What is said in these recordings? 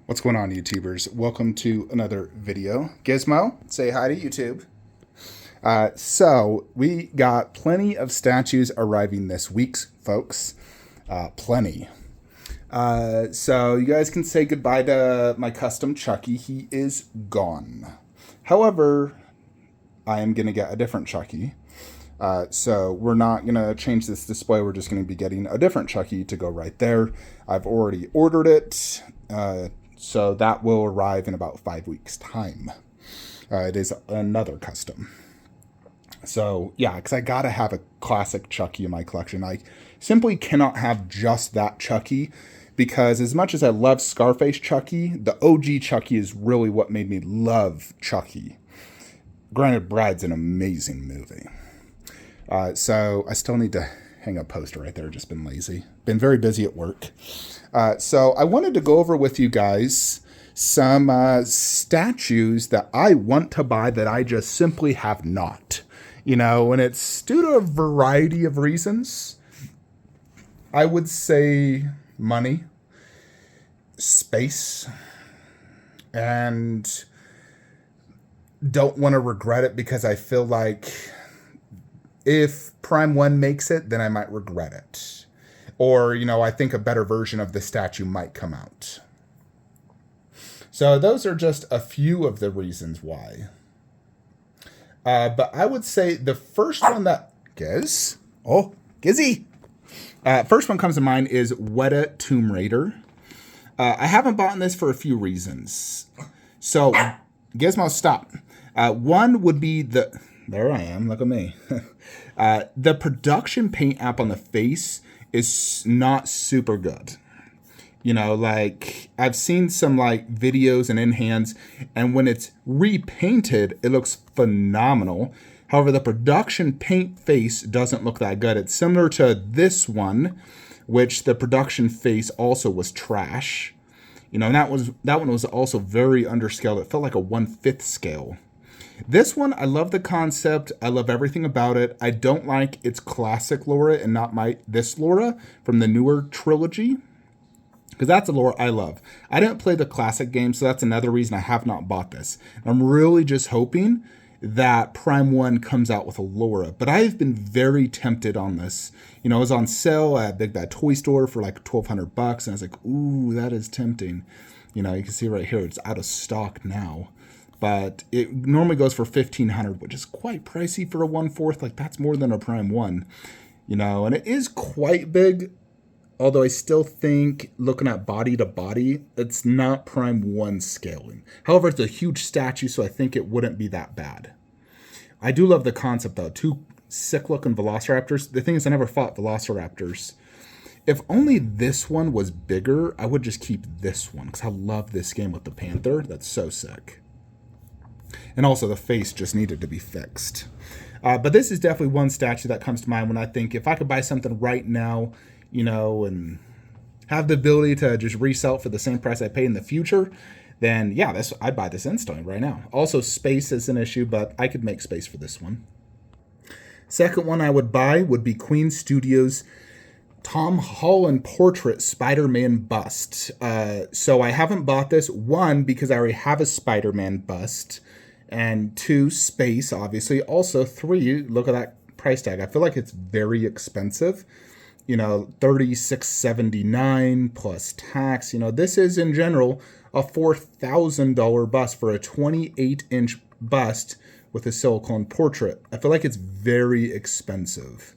What's going on, YouTubers? Welcome to another video. Gizmo, say hi to YouTube. So we got plenty of statues arriving this week, folks. Plenty. So you guys can say goodbye to my custom Chucky. He is gone. However, I am going to get a different Chucky. So we're not going to change this display. We're just going to be getting a different Chucky to go right there. I've already ordered it. So that will arrive in about 5 weeks' time. It is another custom. So yeah, because I gotta have a classic Chucky in my collection. I simply cannot have just that Chucky, because as much as I love Scarface Chucky, the OG Chucky is really what made me love Chucky. Granted, Brad's an amazing movie. So I still need to hang a poster right there. Just been lazy. Been very busy at work. So I wanted to go over with you guys some statues that I want to buy that I just simply have not. And it's due to a variety of reasons. I would say money, space, and don't want to regret it, because I feel like if Prime 1 makes it, then I might regret it. Or, I think a better version of the statue might come out. So those are just a few of the reasons why. But I would say the first one that... Gizzy! First one comes to mind is Weta Tomb Raider. I haven't bought this for a few reasons. So, Gizmo, stop. One would be the... There I am, look at me. The production paint app on the face is not super good. I've seen some videos and in hands, and when it's repainted, it looks phenomenal. However, the production paint face doesn't look that good. It's similar to this one, which the production face also was trash. And that one was also very underscaled. It felt like a 1/5 scale. This one, I love the concept. I love everything about it. I don't like its classic Laura and not this Laura from the newer trilogy, because that's a Laura I love. I didn't play the classic game, so that's another reason I have not bought this. I'm really just hoping that Prime 1 comes out with a Laura, but I've been very tempted on this. It was on sale at Big Bad Toy Store for like $1,200, and I was like, ooh, that is tempting. You can see right here, it's out of stock now. But it normally goes for $1,500, which is quite pricey for a 1/4. That's more than a Prime 1, and it is quite big. Although I still think, looking at body to body, it's not Prime 1 scaling. However, it's a huge statue, so I think it wouldn't be that bad. I do love the concept, though. Two sick-looking Velociraptors. The thing is, I never fought Velociraptors. If only this one was bigger, I would just keep this one, because I love this game with the Panther. That's so sick. And also, the face just needed to be fixed. But this is definitely one statue that comes to mind when I think if I could buy something right now, and have the ability to just resell it for the same price I pay in the future, then yeah, I'd buy this instantly right now. Also, space is an issue, but I could make space for this one. Second one I would buy would be Queen Studios' Tom Holland portrait Spider-Man bust. So I haven't bought this, one, because I already have a Spider-Man bust, and two, space, obviously. Also, three, look at that price tag. I feel like it's very expensive. $36.79 plus tax. This is in general a $4,000 bust for a 28-inch bust with a silicone portrait. I feel like it's very expensive.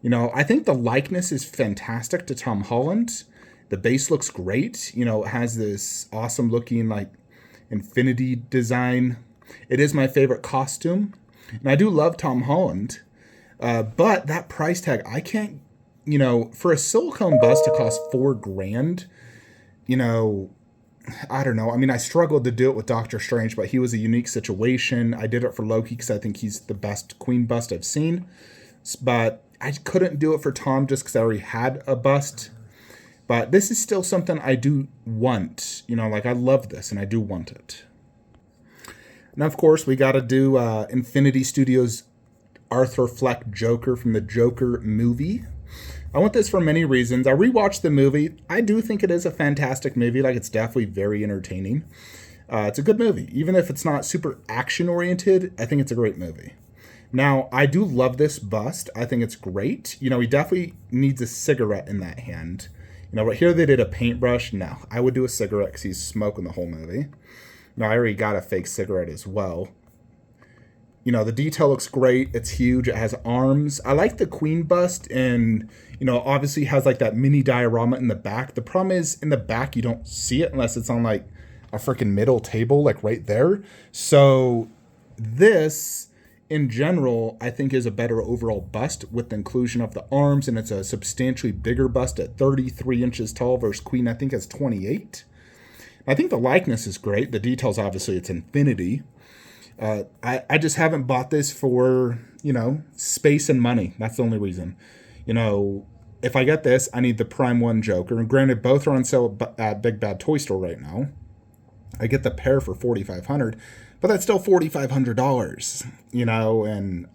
I think the likeness is fantastic to Tom Holland. The base looks great. It has this awesome looking infinity design. It is my favorite costume. And I do love Tom Holland. But that price tag, I can't, for a silicone bust to cost $4,000, I don't know. I mean, I struggled to do it with Doctor Strange, but he was a unique situation. I did it for Loki because I think he's the best Queen bust I've seen. But I couldn't do it for Tom just because I already had a bust. But this is still something I do want. I love this and I do want it. Now, of course, we got to do Infinity Studios' Arthur Fleck Joker from the Joker movie. I want this for many reasons. I rewatched the movie. I do think it is a fantastic movie. Like, it's definitely very entertaining. It's a good movie. Even if it's not super action oriented, I think it's a great movie. Now, I do love this bust. I think it's great. You know, he definitely needs a cigarette in that hand. You know, right here they did a paintbrush. No, I would do a cigarette because he's smoking the whole movie. No, I already got a fake cigarette as well. You know, the detail looks great. It's huge. It has arms. I like the queen bust, and, you know, obviously has like that mini diorama in the back. The problem is in the back, you don't see it unless it's on like a freaking middle table, like right there. So this, in general, I think is a better overall bust with the inclusion of the arms, and it's a substantially bigger bust at 33 inches tall versus queen, I think, has 28. I think the likeness is great. The details, obviously, it's infinity. I just haven't bought this for, you know, space and money. That's the only reason. You know, if I get this, I need the Prime 1 Joker. And granted, both are on sale at Big Bad Toy Store right now. I get the pair for $4,500, but that's still $4,500, you know, and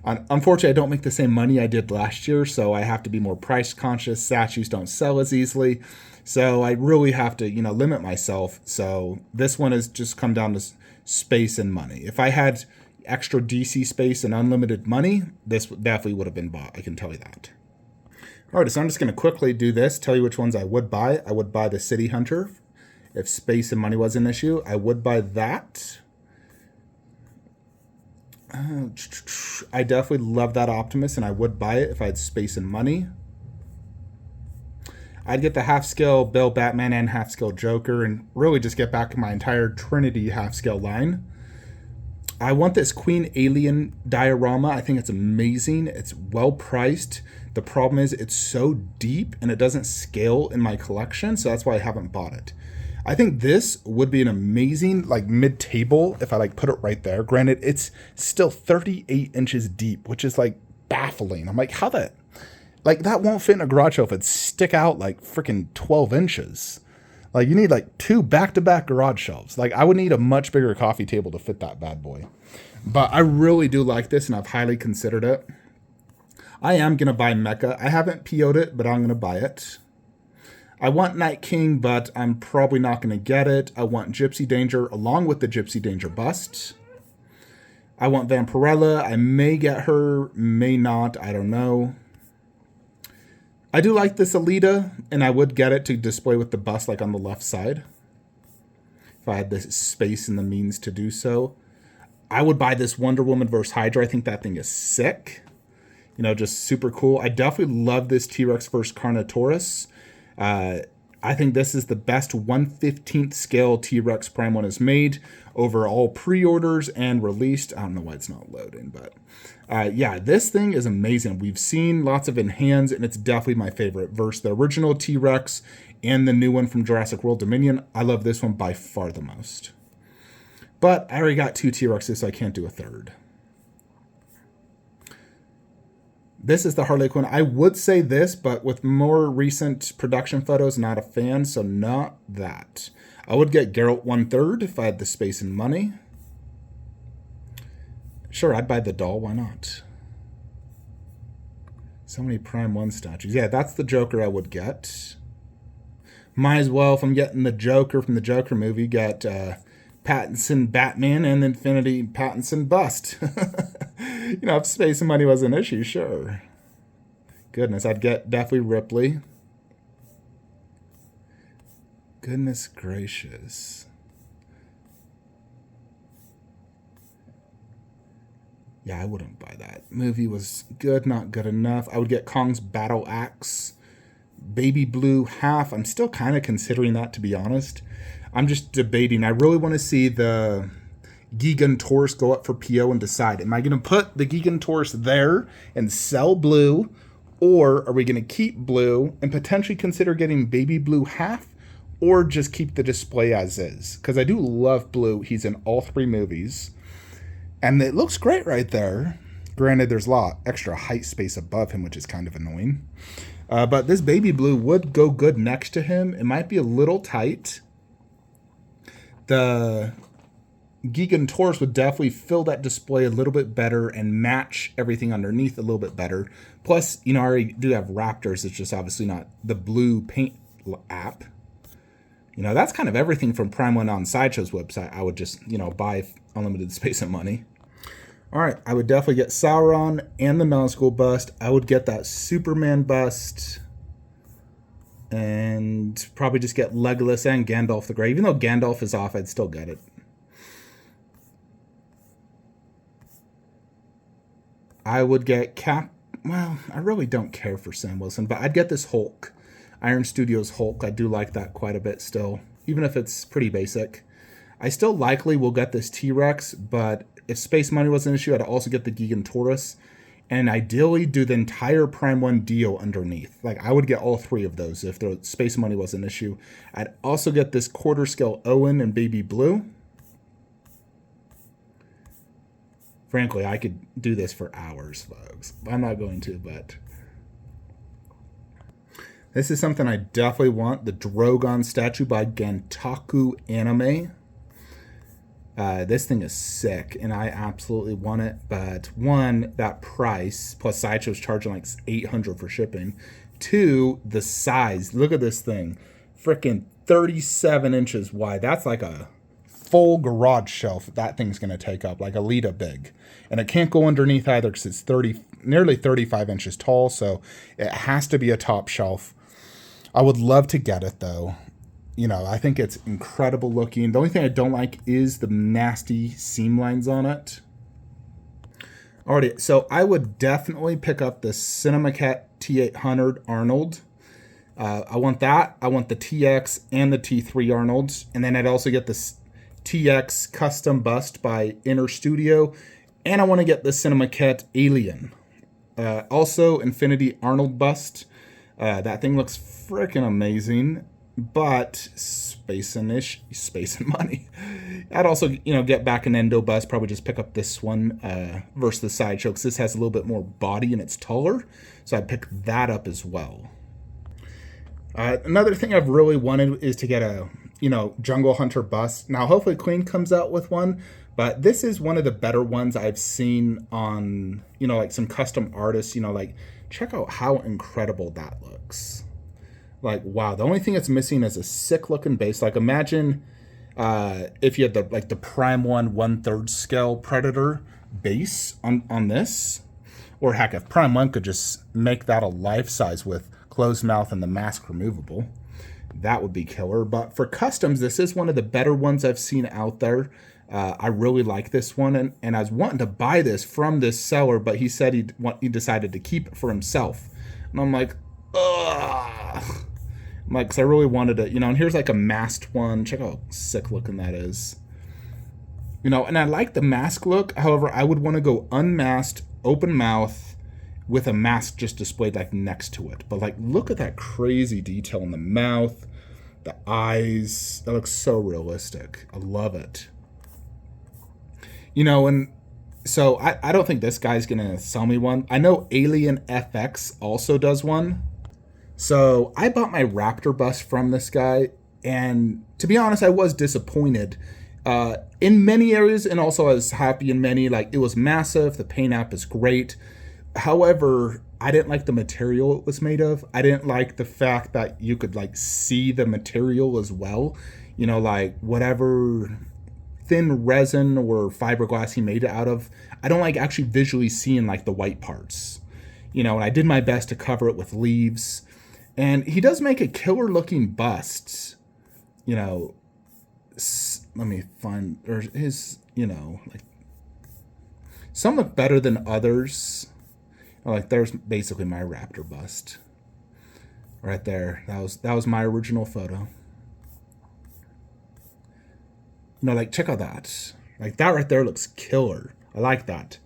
unfortunately, I don't make the same money I did last year, so I have to be more price conscious. Statues don't sell as easily, so I really have to, you know, limit myself. So this one has just come down to space and money. If I had extra DC space and unlimited money, this definitely would have been bought. I can tell you that. All right, so I'm just going to quickly do this, tell you which ones I would buy. I would buy the City Hunter. If space and money was an issue, I would buy that. I definitely love that Optimus, and I would buy it if I had space and money. I'd get the half-scale Bill Batman and half-scale Joker, and really just get back my entire Trinity half-scale line. I want this Queen Alien diorama. I think it's amazing. It's well priced. The problem is it's so deep and it doesn't scale in my collection, so that's why I haven't bought it. I think this would be an amazing, like, mid-table if I, like, put it right there. Granted, it's still 38 inches deep, which is, like, baffling. I'm like, how that? Like, that won't fit in a garage shelf. It'd stick out, like, freaking 12 inches. Like, you need, like, 2 back-to-back garage shelves. Like, I would need a much bigger coffee table to fit that bad boy. But I really do like this, and I've highly considered it. I am going to buy Mecha. I haven't PO'd it, but I'm going to buy it. I want Night King, but I'm probably not going to get it. I want Gypsy Danger along with the Gypsy Danger bust. I want Vampirella. I may get her, may not. I don't know. I do like this Alita, and I would get it to display with the bust, like on the left side, if I had the space and the means to do so. I would buy this Wonder Woman vs. Hydra. I think that thing is sick. You know, just super cool. I definitely love this T-Rex vs. Carnotaurus. I think this is the best 1/15th scale T-Rex Prime 1 has made over all pre-orders and released. I don't know why it's not loading, but yeah, this thing is amazing. We've seen lots of in hands, and it's definitely my favorite. Versus the original T-Rex and the new one from Jurassic World Dominion, I love this one by far the most. But I already got 2 T-Rexes, so I can't do a third. This is the Harley Quinn. I would say this, but with more recent production photos, not a fan, so not that. I would get Geralt 1/3 if I had the space and money. Sure, I'd buy the doll. Why not? So many Prime 1 statues. Yeah, that's the Joker I would get. Might as well, if I'm getting the Joker from the Joker movie, get Pattinson Batman and Infinity Pattinson bust. You know, if space and money was an issue, sure. Goodness, I'd get definitely Ripley. Goodness gracious. Yeah, I wouldn't buy that. Movie was good, not good enough. I would get Kong's Battle Axe. Baby Blue half. I'm still kind of considering that, to be honest. I'm just debating. I really want to see the Gigantorus go up for PO and decide, am I going to put the Gigantorus there and sell Blue, or are we going to keep Blue and potentially consider getting Baby Blue half, or just keep the display as is? Because I do love Blue. He's in all 3 movies, and it looks great right there. Granted, there's a lot extra height space above him, which is kind of annoying. But this Baby Blue would go good next to him. It might be a little tight. The Gigantors would definitely fill that display a little bit better and match everything underneath a little bit better. Plus, I already do have Raptors. It's just obviously not the blue paint app. That's kind of everything from Prime 1 on Sideshow's website. I would just, buy unlimited space and money. All right, I would definitely get Sauron and the Nazgul bust. I would get that Superman bust. And probably just get Legolas and Gandalf the Grey. Even though Gandalf is off, I'd still get it. I would get Well, I really don't care for Sam Wilson, but I'd get this Hulk. Iron Studios Hulk. I do like that quite a bit still, even if it's pretty basic. I still likely will get this T-Rex, but if space money was an issue, I'd also get the Gigantorus. And ideally do the entire Prime 1 deal underneath. Like, I would get all three of those if the space money was an issue. I'd also get this quarter scale Owen and Baby Blue. Frankly, I could do this for hours, folks. I'm not going to, but this is something I definitely want. The Drogon statue by Gantaku Anime. This thing is sick, and I absolutely want it. But one, that price, plus Sideshow's charging like $800 for shipping. Two, the size. Look at this thing. Freaking 37 inches wide. That's like a full garage shelf that thing's going to take up, like a Lita big. And it can't go underneath either because it's nearly 35 inches tall, so it has to be a top shelf. I would love to get it, though. I think it's incredible looking. The only thing I don't like is the nasty seam lines on it. Alrighty, so I would definitely pick up the CinemaCat T800 Arnold. I want that. I want the TX and the T3 Arnolds. And then I'd also get the TX custom bust by Inner Studio. And I want to get the CinemaCat Alien. Also, Infinity Arnold bust. That thing looks freaking amazing. But space and money. I'd also, get back an Endo bust. Probably just pick up this one versus the Sideshow, because this has a little bit more body and it's taller. So I'd pick that up as well. Another thing I've really wanted is to get a, Jungle Hunter bust. Now, hopefully Queen comes out with one. But this is one of the better ones I've seen on, like some custom artists. Check out how incredible that looks. Like, wow, the only thing it's missing is a sick looking base. Like, imagine if you had the Prime 1 1/3 scale Predator base on this. Or heck, if Prime 1 could just make that a life size with closed mouth and the mask removable, that would be killer. But for customs, this is one of the better ones I've seen out there. I really like this one, and I was wanting to buy this from this seller, but he said he decided to keep it for himself. And I'm like, ugh. Because I really wanted it, and here's like a masked one. Check out how sick looking that is. And I like the mask look. However, I would want to go unmasked, open mouth, with a mask just displayed like next to it. But like, look at that crazy detail in the mouth, the eyes. That looks so realistic. I love it. And so I don't think this guy's going to sell me one. I know Alien FX also does one. So I bought my Raptor bust from this guy, and to be honest, I was disappointed in many areas, and also I was happy in many. Like, it was massive, the paint app is great. However, I didn't like the material it was made of. I didn't like the fact that you could like see the material as well. Like whatever thin resin or fiberglass he made it out of, I don't like actually visually seeing like the white parts. And I did my best to cover it with leaves. And he does make a killer looking bust. Let me find, or his, like, some look better than others. Like, there's basically my Raptor bust right there. That was my original photo. Like, check out that. Like, that right there looks killer. I like that.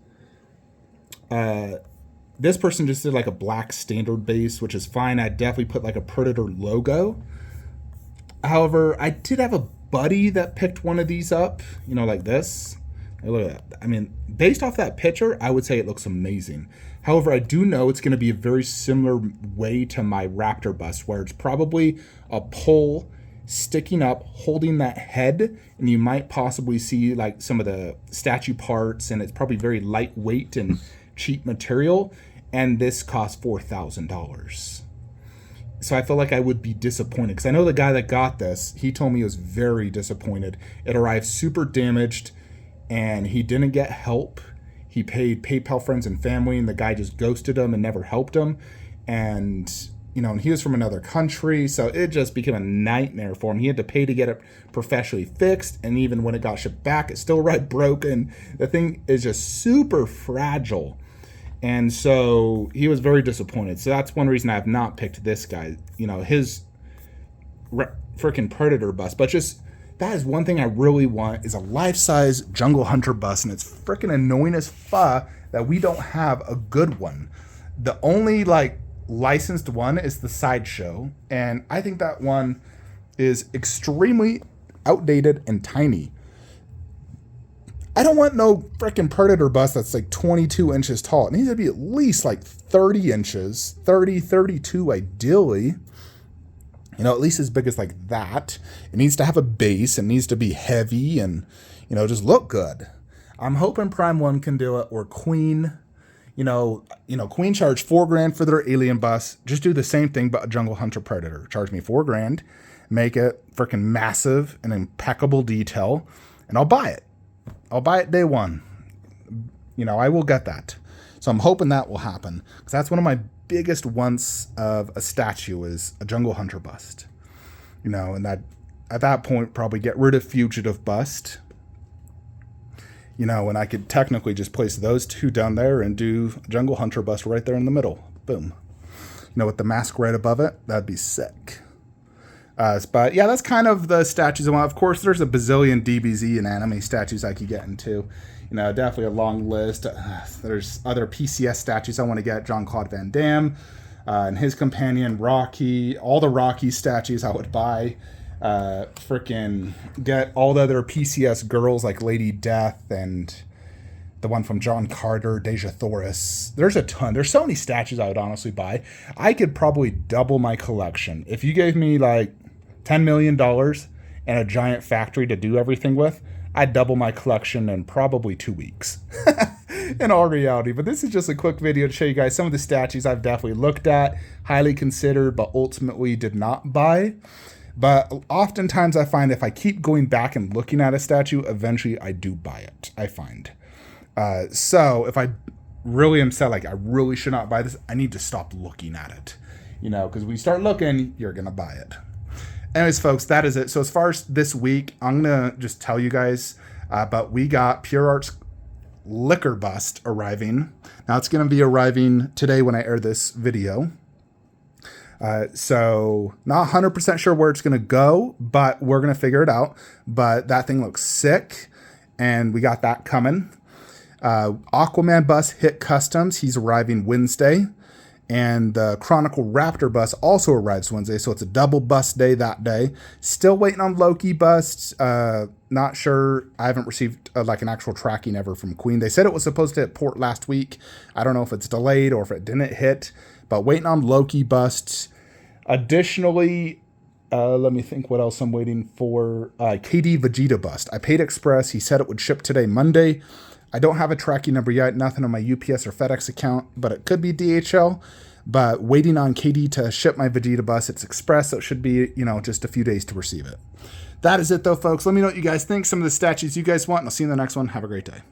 This person just did like a black standard base, which is fine. I'd definitely put like a Predator logo. However, I did have a buddy that picked one of these up, like this. Hey, look at that. I mean, based off that picture, I would say it looks amazing. However, I do know it's going to be a very similar way to my Raptor bust, where it's probably a pole sticking up, holding that head, and you might possibly see like some of the statue parts, and it's probably very lightweight and cheap material, and this cost $4,000. So I feel like I would be disappointed, because I know the guy that got this, he told me he was very disappointed. It arrived super damaged, and he didn't get help. He paid PayPal friends and family, and the guy just ghosted him and never helped him. And, you know, and he was from another country, so it just became a nightmare for him. He had to pay to get it professionally fixed, and even when it got shipped back, it still arrived broken. The thing is just super fragile. And so he was very disappointed. So that's one reason I have not picked this guy. You know, his freaking Predator bust. But just, that is one thing I really want, is a life-size Jungle Hunter bust. And it's freaking annoying as fuck that we don't have a good one. The only, like, licensed one is the Sideshow. And I think that one is extremely outdated and tiny. I don't want no freaking Predator bust that's like 22 inches tall. It needs to be at least like 30 inches, 30, 32 ideally. You know, at least as big as like that. It needs to have a base. It needs to be heavy and, you know, just look good. I'm hoping Prime One can do it, or Queen. You know, Queen charged $4,000 for their alien bust. Just do the same thing, but a Jungle Hunter Predator. Charge me $4,000, make it freaking massive and impeccable detail, and I'll buy it. I'll buy it day one. You know, I will get that. So I'm hoping that will happen, because that's one of my biggest wants of a statue, is a Jungle Hunter bust. You know, and that at that point probably get rid of Fugitive bust. You know, and I could technically just place those two down there and do Jungle Hunter bust right there in the middle. Boom. You know, with the mask right above it, that'd be sick. But yeah, that's kind of the statues I want. Of course, there's a bazillion DBZ and anime statues I could get into. You know, definitely a long list. There's other PCS statues I want to get. Jean-Claude Van Damme and his companion, Rocky. All the Rocky statues I would buy. Freaking get all the other PCS girls like Lady Death and the one from John Carter, Deja Thoris. There's a ton. There's so many statues I would honestly buy. I could probably double my collection. If you gave me like $10 million and a giant factory to do everything with, I'd double my collection in probably 2 weeks. In all reality. But this is just a quick video to show you guys some of the statues I've definitely looked at, highly considered, but ultimately did not buy. But oftentimes I find if I keep going back and looking at a statue, eventually I do buy it, I find. So if I really am set, like I really should not buy this, I need to stop looking at it. You know, because when you start looking, you're going to buy it. Anyways, folks, that is it. So as far as this week, I'm going to just tell you guys, but we got Pure Art's Liquor Bust arriving. Now it's going to be arriving today when I air this video. So not 100% sure where it's going to go, but we're going to figure it out. But that thing looks sick, and we got that coming. Aquaman bus hit customs. He's arriving Wednesday. And the Chronicle Raptor bus also arrives Wednesday, so it's a double bus day that day. Still waiting on Loki busts. Not sure. I haven't received like an actual tracking ever from Queen. They said it was supposed to hit port last week. I don't know if it's delayed or if it didn't hit, but waiting on Loki busts. Additionally, let me think what else I'm waiting for. KD Vegeta bust. I paid Express. He said it would ship today, Monday. I don't have a tracking number yet, nothing on my UPS or FedEx account, but it could be DHL. But waiting on KD to ship my Vegeta bus. It's Express, so it should be, you know, just a few days to receive it. That is it, though, folks. Let me know what you guys think, some of the statues you guys want, and I'll see you in the next one. Have a great day.